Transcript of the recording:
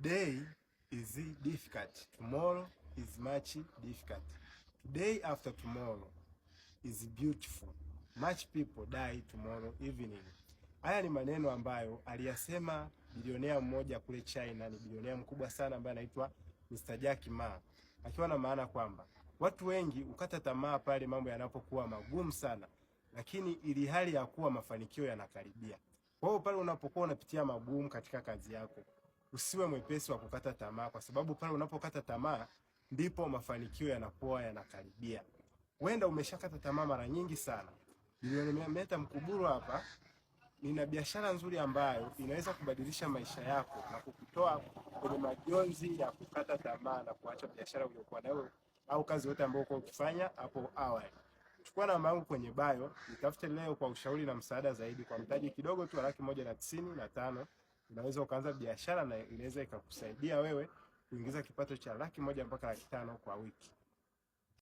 Today is difficult, tomorrow is much difficult. Today after tomorrow is beautiful. Much people die tomorrow evening. Haya ni maneno ambayo aliyasema bilionea mmoja kule China, ni bilionea mkubwa sana ambaye anaitwa Mr. Jack Ma. Akiwa na maana kwamba watu wengi ukata tamaa pale mambo yanapokuwa magumu sana, lakini ili hali ya kuwa mafanikio yanakaribia. Kwa hiyo pale unapokuwa unapitia magumu katika kazi yako, usiwe mwepesi wa kukata tamaa, kwa sababu pale unapokata tamaa ndipo mafanikio yanakuwa yanakaribia. Wenda umeshakata tamaa mara nyingi sana. Nimeleta Mkuburu hapa, nina biashara nzuri ambayo inaweza kubadilisha maisha yako na kukutoa kwenye majonzi ya kukata tamaa na kuacha biashara uliyokuwa nayo au kazi yote ambayo uko ukifanya hapo awali. Chukua namba yangu kwenye bio, nitafute leo kwa ushauri na msaada zaidi. Kwa mtaji kidogo tu $195, unaweza ukaanza biashara na inaweza ikakusaidia wewe kuingiza kipato cha $100,000 mpaka $500,000 kwa wiki.